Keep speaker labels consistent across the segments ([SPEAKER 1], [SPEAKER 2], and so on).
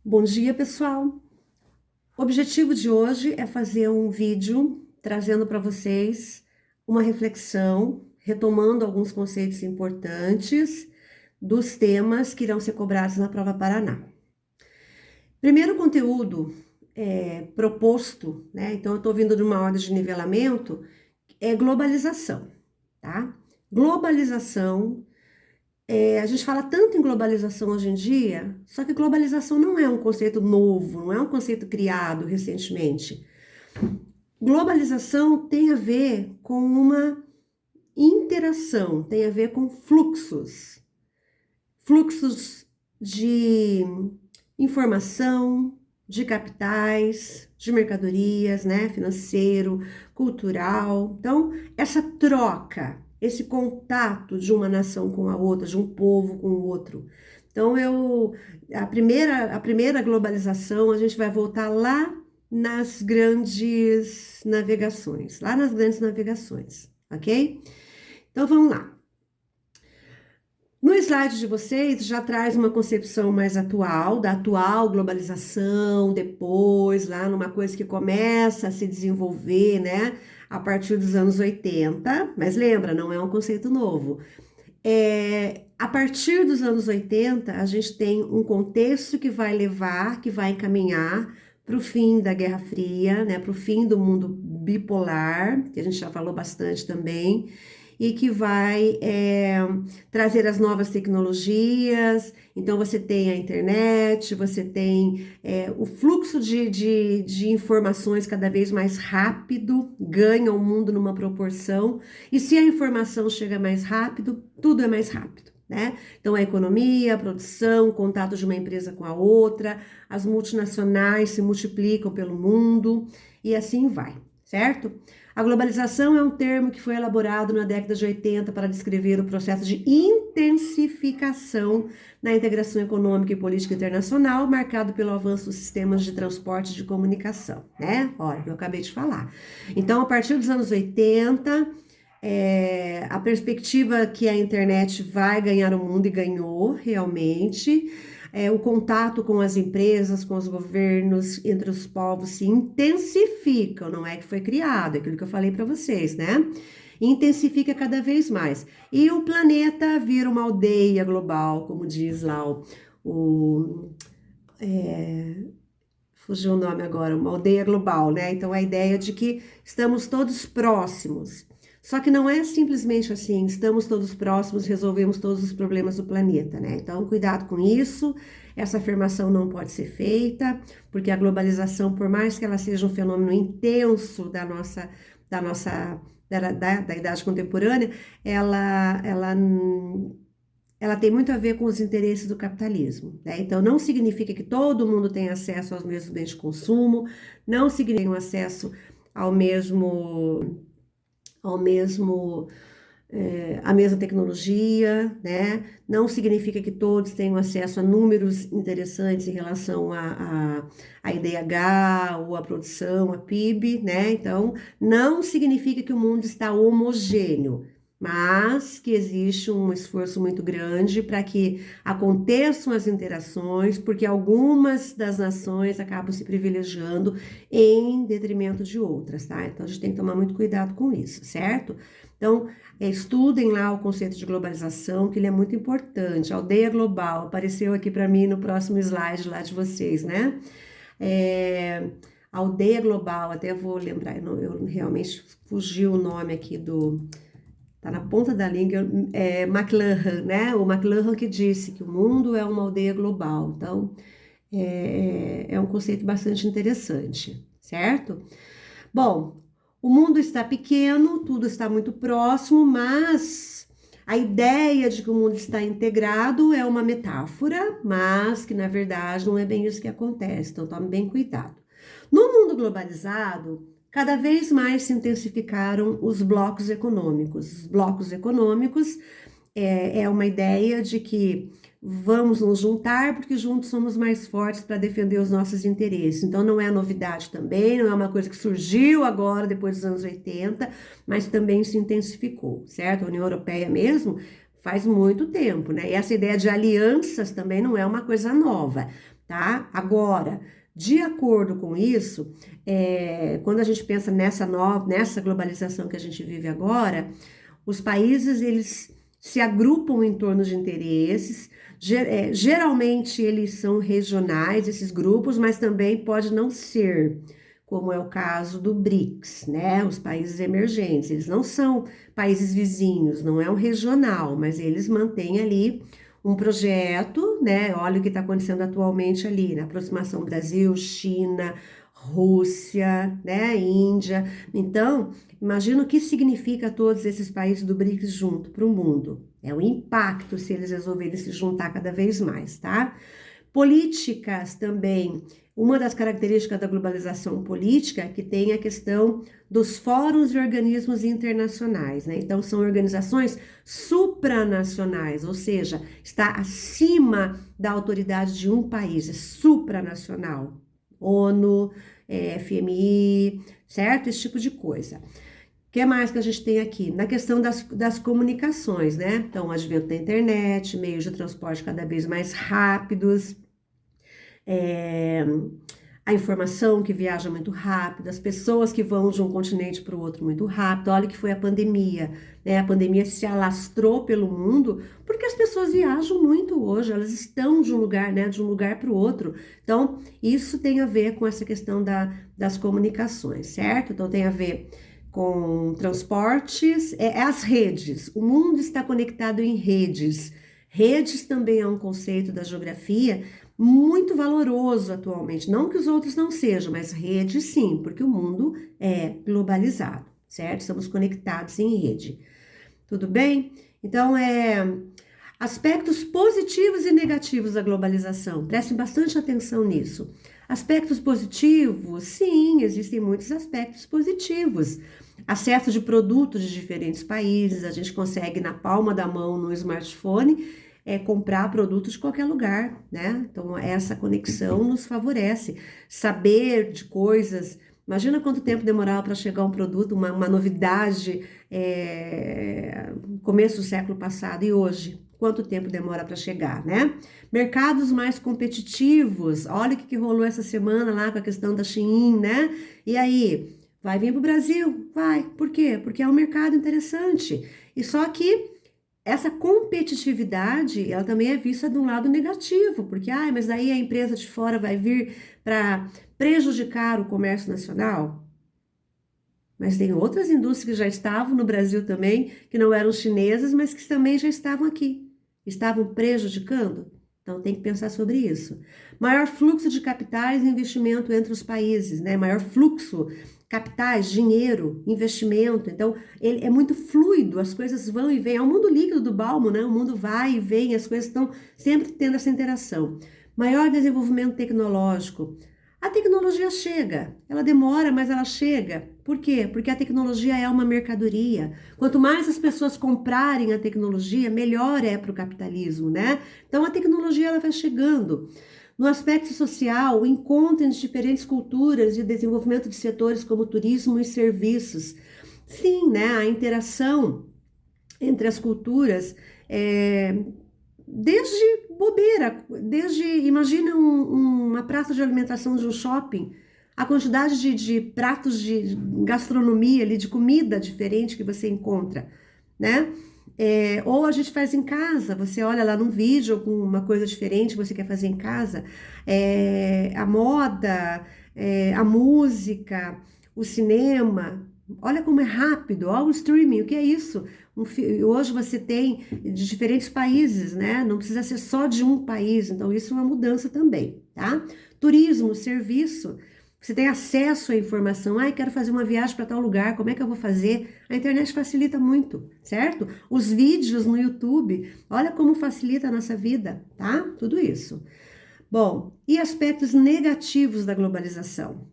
[SPEAKER 1] Bom dia, pessoal. O objetivo de hoje é fazer um vídeo trazendo para vocês uma reflexão, retomando alguns conceitos importantes dos temas que irão ser cobrados na prova Paraná. Primeiro conteúdo proposto, né? Então eu estou vindo de uma ordem de nivelamento, é globalização, tá? Globalização. A gente fala tanto em globalização hoje em dia, só que globalização não é um conceito novo, não é um conceito criado recentemente. Globalização tem a ver com uma interação, tem a ver com fluxos. Fluxos de informação, de capitais, de mercadorias, né? Financeiro, cultural. Então, essa troca, esse contato de uma nação com a outra, de um povo com o outro. Então, a primeira globalização, a gente vai voltar lá nas grandes navegações, ok? Então, vamos lá. No slide de vocês já traz uma concepção mais atual, da atual globalização, depois lá numa coisa que começa a se desenvolver, né, a partir dos anos 80, mas lembra, não é um conceito novo. A partir dos anos 80, a gente tem um contexto que vai encaminhar para o fim da Guerra Fria, né, para o fim do mundo bipolar, que a gente já falou bastante também, e que vai trazer as novas tecnologias. Então, você tem a internet, você tem o fluxo de informações cada vez mais rápido, ganha o mundo numa proporção, e se a informação chega mais rápido, tudo é mais rápido, né? Então, a economia, a produção, o contato de uma empresa com a outra, as multinacionais se multiplicam pelo mundo, e assim vai, certo? A globalização é um termo que foi elaborado na década de 80 para descrever o processo de intensificação na integração econômica e política internacional, marcado pelo avanço dos sistemas de transporte e de comunicação, né? Olha, eu acabei de falar. Então, a partir dos anos 80, a perspectiva que a internet vai ganhar o mundo, e ganhou realmente. O contato com as empresas, com os governos, entre os povos se intensifica, não é que foi criado, é aquilo que eu falei para vocês, né? Intensifica cada vez mais. E o planeta vira uma aldeia global, como diz lá fugiu o nome agora, uma aldeia global, né? Então a ideia de que estamos todos próximos. Só que não é simplesmente assim, estamos todos próximos, resolvemos todos os problemas do planeta, né? Então, cuidado com isso, essa afirmação não pode ser feita, porque a globalização, por mais que ela seja um fenômeno intenso da idade contemporânea, ela tem muito a ver com os interesses do capitalismo, né? Então, não significa que todo mundo tem acesso aos mesmos bens de consumo, não significa que tenham acesso à mesma tecnologia, né? Não significa que todos tenham acesso a números interessantes em relação a IDH, ou a produção, a PIB, né? Então, não significa que o mundo está homogêneo, mas que existe um esforço muito grande para que aconteçam as interações, porque algumas das nações acabam se privilegiando em detrimento de outras, tá? Então, a gente tem que tomar muito cuidado com isso, certo? Então, estudem lá o conceito de globalização, que ele é muito importante. Aldeia global, apareceu aqui para mim no próximo slide lá de vocês, né? Aldeia global, até vou lembrar, eu realmente fugiu o nome aqui tá na ponta da língua, McLuhan, né? O McLuhan que disse que o mundo é uma aldeia global. Então, é um conceito bastante interessante, certo? Bom, o mundo está pequeno, tudo está muito próximo, mas a ideia de que o mundo está integrado é uma metáfora, mas que na verdade não é bem isso que acontece, então tome bem cuidado. No mundo globalizado, cada vez mais se intensificaram os blocos econômicos. Os blocos econômicos é uma ideia de que vamos nos juntar porque juntos somos mais fortes para defender os nossos interesses. Então não é novidade também, não é uma coisa que surgiu agora depois dos anos 80, mas também se intensificou, certo? A União Europeia mesmo faz muito tempo, né? E essa ideia de alianças também não é uma coisa nova. tá? Agora, de acordo com isso, quando a gente pensa nessa globalização que a gente vive agora, os países, eles se agrupam em torno de interesses, geralmente eles são regionais, esses grupos, mas também pode não ser, como é o caso do BRICS, né? Os países emergentes, eles não são países vizinhos, não é um regional, mas eles mantêm ali um projeto, né? Olha o que está acontecendo atualmente ali, na aproximação Brasil, China, Rússia, né? Índia. Então, imagina o que significa todos esses países do BRICS junto para o mundo. É o impacto se eles resolverem se juntar cada vez mais, tá? Políticas também. Uma das características da globalização política é que tem a questão dos fóruns e organismos internacionais, né? Então, são organizações supranacionais, ou seja, está acima da autoridade de um país, é supranacional. ONU, FMI, certo? Esse tipo de coisa. O que mais que a gente tem aqui? Na questão das comunicações, né? Então, o advento da internet, meios de transporte cada vez mais rápidos, é, a informação que viaja muito rápido, as pessoas que vão de um continente para o outro muito rápido. Olha que foi a pandemia, né? A pandemia se alastrou pelo mundo porque as pessoas viajam muito hoje, elas estão de um lugar, né, de um lugar para o outro. Então, isso tem a ver com essa questão das comunicações, certo? Então, tem a ver com transportes, as redes. O mundo está conectado em redes. Redes também é um conceito da geografia muito valoroso atualmente. Não que os outros não sejam, mas rede sim, porque o mundo é globalizado, certo? Estamos conectados em rede. Tudo bem? Então, aspectos positivos e negativos da globalização. Prestem bastante atenção nisso. Aspectos positivos, sim, existem muitos aspectos positivos. Acesso de produtos de diferentes países, a gente consegue na palma da mão no smartphone comprar produtos de qualquer lugar, né? Então, essa conexão nos favorece. Saber de coisas. Imagina quanto tempo demorava para chegar um produto, uma novidade, no começo do século passado e hoje. Quanto tempo demora para chegar, né? Mercados mais competitivos. Olha o que rolou essa semana lá com a questão da Shein, né? E aí, vai vir para o Brasil? Vai. Por quê? Porque é um mercado interessante. E só que essa competitividade, ela também é vista de um lado negativo, porque, mas daí a empresa de fora vai vir para prejudicar o comércio nacional. Mas tem outras indústrias que já estavam no Brasil também, que não eram chinesas, mas que também já estavam aqui. Estavam prejudicando? Então tem que pensar sobre isso. Maior fluxo de capitais e investimento entre os países, né? Maior fluxo, capitais, dinheiro, investimento. Então ele é muito fluido, as coisas vão e vêm. É o mundo líquido do Balmo, né? O mundo vai e vem, as coisas estão sempre tendo essa interação. Maior desenvolvimento tecnológico. A tecnologia chega, ela demora, mas ela chega. Por quê? Porque a tecnologia é uma mercadoria. Quanto mais as pessoas comprarem a tecnologia, melhor é para o capitalismo, né? Então a tecnologia ela vai chegando. No aspecto social, o encontro entre diferentes culturas e o desenvolvimento de setores como turismo e serviços. Sim, né? A interação entre as culturas desde bobeira, imagina uma praça de alimentação de um shopping, a quantidade de pratos de gastronomia ali, de comida diferente que você encontra, né? Ou a gente faz em casa, você olha lá num vídeo com uma coisa diferente que você quer fazer em casa, a moda, a música, o cinema, olha como é rápido, olha o streaming, o que é isso? Hoje você tem de diferentes países, né? Não precisa ser só de um país, então isso é uma mudança também, tá? Turismo, serviço, você tem acesso à informação. Quero fazer uma viagem para tal lugar, como é que eu vou fazer? A internet facilita muito, certo? Os vídeos no YouTube, olha como facilita a nossa vida, tá? Tudo isso. Bom, e aspectos negativos da globalização?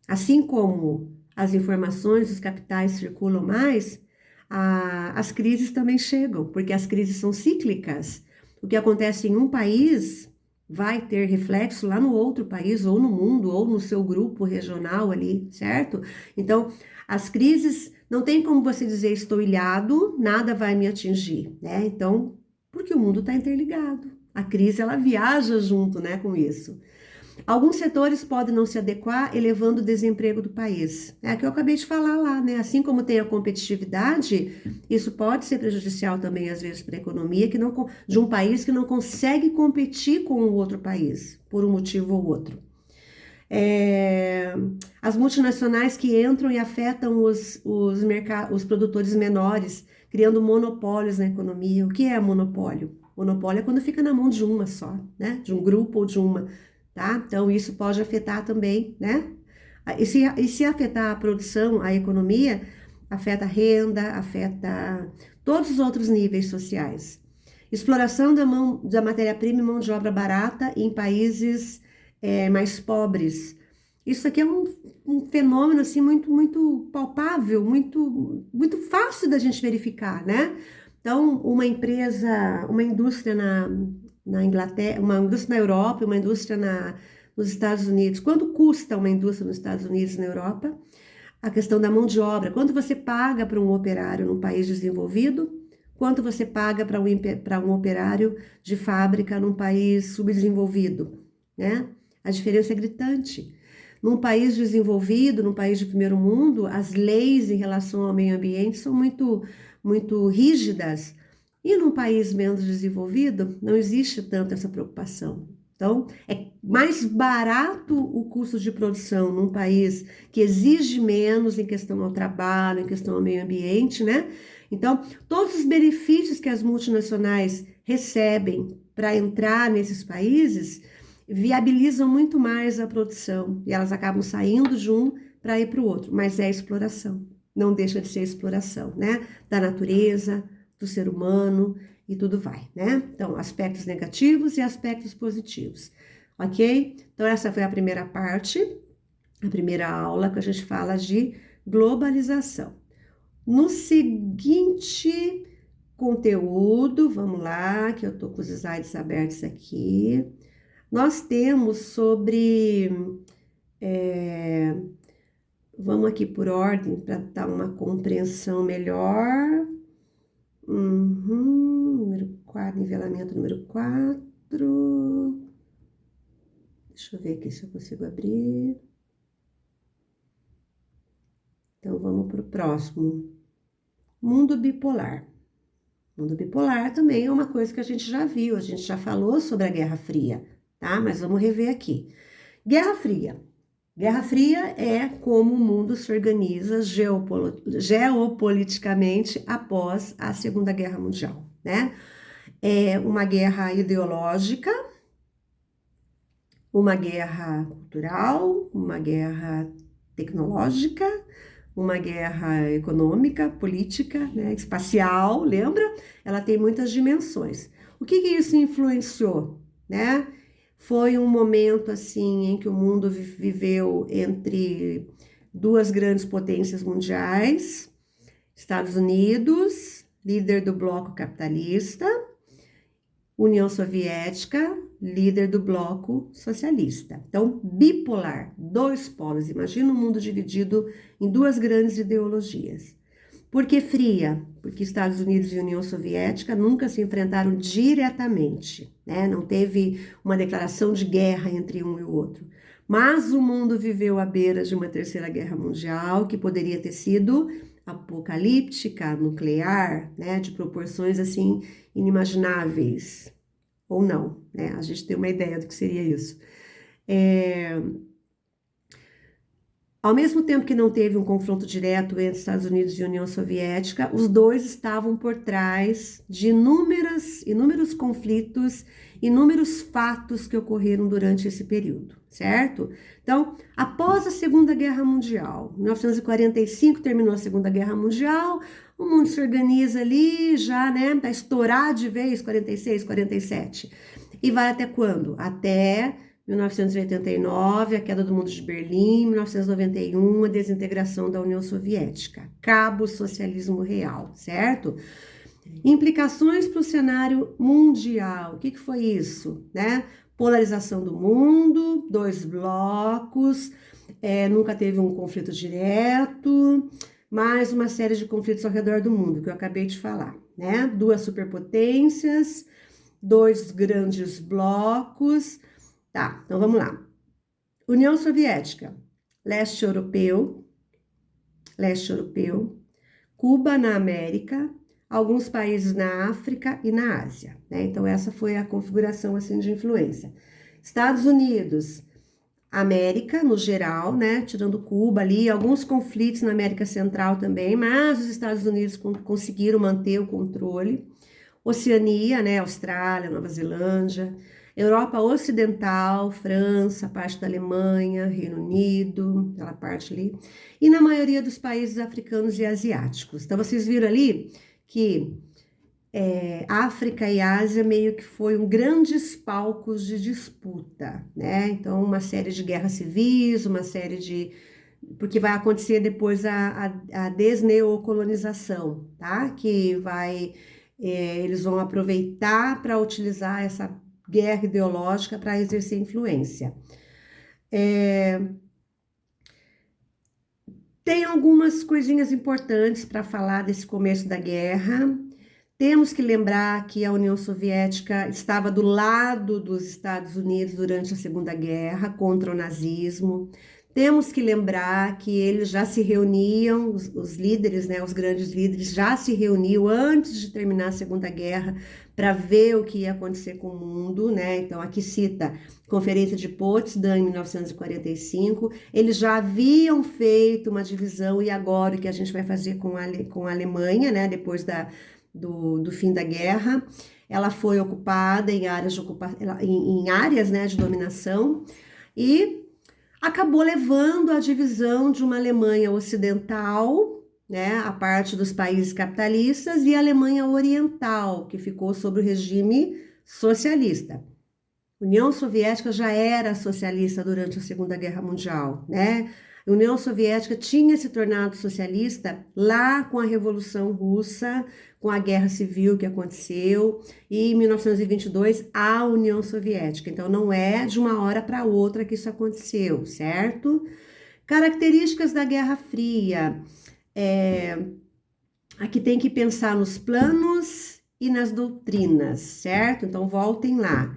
[SPEAKER 1] Assim como as informações, os capitais circulam mais, as crises também chegam, porque as crises são cíclicas. O que acontece em um país vai ter reflexo lá no outro país, ou no mundo, ou no seu grupo regional ali, certo? Então, as crises, não tem como você dizer, estou ilhado, nada vai me atingir, né? Então, porque o mundo está interligado. A crise, ela viaja junto, né, com isso. Alguns setores podem não se adequar, elevando o desemprego do país. É o que eu acabei de falar lá, né? Assim como tem a competitividade, isso pode ser prejudicial também, às vezes, para a economia de um país que não consegue competir com o outro país, por um motivo ou outro. As multinacionais que entram e afetam os produtores menores, criando monopólios na economia. O que é monopólio? Monopólio é quando fica na mão de uma só, né? De um grupo ou de uma, tá? Então, isso pode afetar também, né? E se afetar a produção, a economia, afeta a renda, afeta todos os outros níveis sociais. Exploração da matéria-prima e mão de obra barata em países mais pobres. Isso aqui é um fenômeno assim muito muito palpável, muito muito fácil da gente verificar, né? Então, uma indústria na Inglaterra, uma indústria na Europa, uma indústria nos Estados Unidos. Quanto custa uma indústria nos Estados Unidos e na Europa? A questão da mão de obra. Quanto você paga para um operário num país desenvolvido? Quanto você paga para um operário de fábrica num país subdesenvolvido, né? A diferença é gritante. Num país desenvolvido, num país de primeiro mundo, as leis em relação ao meio ambiente são muito, muito rígidas. E num país menos desenvolvido, não existe tanto essa preocupação. Então, é mais barato o custo de produção num país que exige menos em questão ao trabalho, em questão ao meio ambiente, né? Então, todos os benefícios que as multinacionais recebem para entrar nesses países viabilizam muito mais a produção e elas acabam saindo de um para ir para o outro, mas é exploração, não deixa de ser exploração, né? Da natureza, do ser humano e tudo vai, né? Então, aspectos negativos e aspectos positivos, ok? Então, essa foi a primeira parte, a primeira aula que a gente fala de globalização. No seguinte conteúdo, vamos lá, que eu tô com os slides abertos aqui. Nós temos sobre, vamos aqui por ordem para dar uma compreensão melhor. Número 4, nivelamento número 4. Deixa eu ver aqui se eu consigo abrir. Então, vamos para o próximo. Mundo bipolar. Mundo bipolar também é uma coisa que a gente já viu, a gente já falou sobre a Guerra Fria, tá? Mas vamos rever aqui. Guerra Fria. Guerra Fria é como o mundo se organiza geopoliticamente após a Segunda Guerra Mundial, né? É uma guerra ideológica, uma guerra cultural, uma guerra tecnológica, uma guerra econômica, política, né, espacial, lembra? Ela tem muitas dimensões. O que isso influenciou, né? Foi um momento assim em que o mundo viveu entre duas grandes potências mundiais, Estados Unidos, líder do bloco capitalista, União Soviética, líder do bloco socialista. Então, bipolar, dois polos. Imagina um mundo dividido em duas grandes ideologias. Por que fria? Porque Estados Unidos e União Soviética nunca se enfrentaram diretamente, né? Não teve uma declaração de guerra entre um e o outro. Mas o mundo viveu à beira de uma terceira guerra mundial que poderia ter sido apocalíptica, nuclear, né? De proporções assim inimagináveis. Ou não, né? A gente tem uma ideia do que seria isso. Ao mesmo tempo que não teve um confronto direto entre Estados Unidos e União Soviética, os dois estavam por trás de inúmeros conflitos, inúmeros fatos que ocorreram durante esse período, certo? Então, após a Segunda Guerra Mundial, 1945 terminou a Segunda Guerra Mundial, o mundo se organiza ali já, né, para estourar de vez, 46, 47. E vai até quando? Até 1989, a queda do Muro de Berlim, 1991, a desintegração da União Soviética. Cabo socialismo real, certo? Implicações para o cenário mundial. O que foi isso, né? Polarização do mundo, dois blocos, nunca teve um conflito direto, mais uma série de conflitos ao redor do mundo, que eu acabei de falar, né? Duas superpotências, dois grandes blocos. Tá, então vamos lá. União Soviética, leste europeu, Cuba na América, alguns países na África e na Ásia, né? Então essa foi a configuração assim de influência. Estados Unidos, América no geral, né? Tirando Cuba ali, alguns conflitos na América Central também, mas os Estados Unidos conseguiram manter o controle. Oceania, né? Austrália, Nova Zelândia. Europa Ocidental, França, parte da Alemanha, Reino Unido, aquela parte ali, e na maioria dos países africanos e asiáticos. Então, vocês viram ali que África e Ásia meio que foi grandes palcos de disputa, né? Então, uma série de guerras civis, uma série de... Porque vai acontecer depois a desneocolonização, tá? Que vai... eles vão aproveitar para utilizar essa guerra ideológica para exercer influência. Tem algumas coisinhas importantes para falar desse começo da guerra. Temos que lembrar que a União Soviética estava do lado dos Estados Unidos durante a Segunda Guerra contra o nazismo. Temos que lembrar que eles já se reuniam, os líderes, né, os grandes líderes já se reuniam antes de terminar a Segunda Guerra para ver o que ia acontecer com o mundo, né? Então aqui cita Conferência de Potsdam em 1945. Eles já haviam feito uma divisão e agora o que a gente vai fazer com a Alemanha, né? Depois do fim da guerra, ela foi ocupada em áreas em áreas, né, de dominação e acabou levando à divisão de uma Alemanha ocidental, né, a parte dos países capitalistas, e a Alemanha oriental, que ficou sob o regime socialista. A União Soviética já era socialista durante a Segunda Guerra Mundial, né? A União Soviética tinha se tornado socialista lá com a Revolução Russa, com a Guerra Civil que aconteceu, e em 1922 a União Soviética. Então não é de uma hora para outra que isso aconteceu, certo? Características da Guerra Fria. Aqui tem que pensar nos planos e nas doutrinas, certo? Então voltem lá.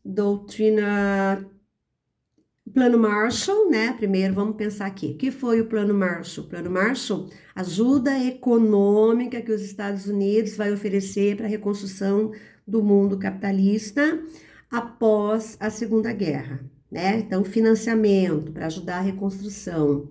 [SPEAKER 1] Doutrina... Plano Marshall, né? Primeiro vamos pensar aqui. O que foi o Plano Marshall? O Plano Marshall, ajuda econômica que os Estados Unidos vai oferecer para a reconstrução do mundo capitalista após a Segunda Guerra, né? Então, financiamento para ajudar a reconstrução.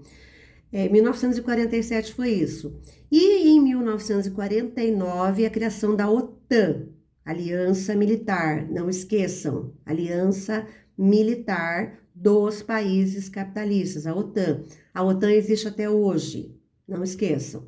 [SPEAKER 1] 1947 foi isso. E em 1949, a criação da OTAN, Aliança Militar. Não esqueçam, Aliança Militar dos países capitalistas, a OTAN. A OTAN existe até hoje, não esqueçam. O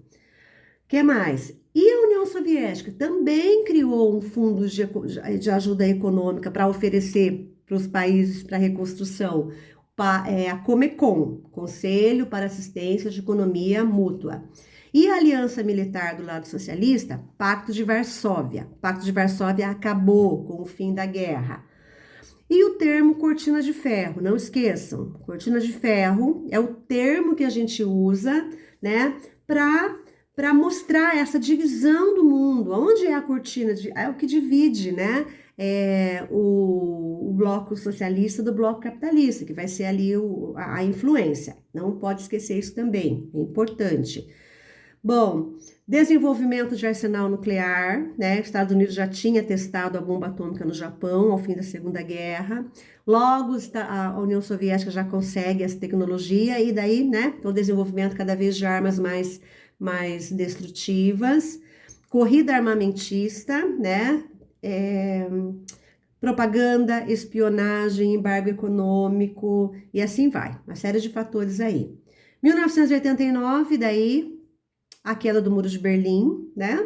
[SPEAKER 1] que mais? E a União Soviética também criou um fundo de ajuda econômica para oferecer para os países para reconstrução, a Comecon, Conselho para Assistência de Economia Mútua. E a Aliança Militar do lado socialista, Pacto de Varsóvia. O Pacto de Varsóvia acabou com o fim da guerra. E o termo cortina de ferro, não esqueçam, cortina de ferro é o termo que a gente usa, né, para mostrar essa divisão do mundo. Onde é a cortina? É o que divide, né, o bloco socialista do bloco capitalista, que vai ser ali a influência. Não pode esquecer isso também, é importante. Bom, desenvolvimento de arsenal nuclear, né? Os Estados Unidos já tinha testado a bomba atômica no Japão ao fim da Segunda Guerra. Logo, a União Soviética já consegue essa tecnologia e daí, né? Então, desenvolvimento cada vez de armas mais destrutivas. Corrida armamentista, né? Propaganda, espionagem, embargo econômico e assim vai. Uma série de fatores aí. 1989, daí a queda do Muro de Berlim, né?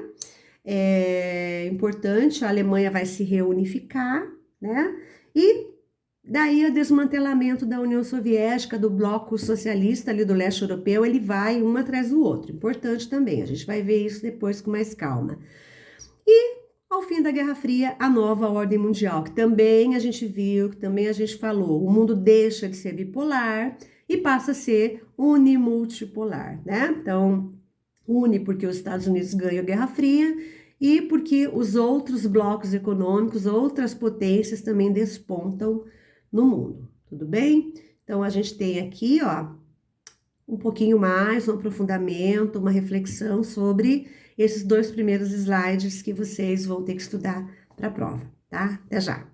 [SPEAKER 1] É importante, a Alemanha vai se reunificar, né? E daí o desmantelamento da União Soviética, do bloco socialista ali do leste europeu, ele vai um atrás do outro. Importante também, a gente vai ver isso depois com mais calma. E ao fim da Guerra Fria, a nova ordem mundial, que também a gente viu, que também a gente falou, o mundo deixa de ser bipolar e passa a ser unimultipolar, né? Então, une porque os Estados Unidos ganham a Guerra Fria e porque os outros blocos econômicos, outras potências também despontam no mundo, tudo bem? Então, a gente tem aqui, ó, um pouquinho mais, um aprofundamento, uma reflexão sobre esses 2 primeiros slides que vocês vão ter que estudar para a prova, tá? Até já!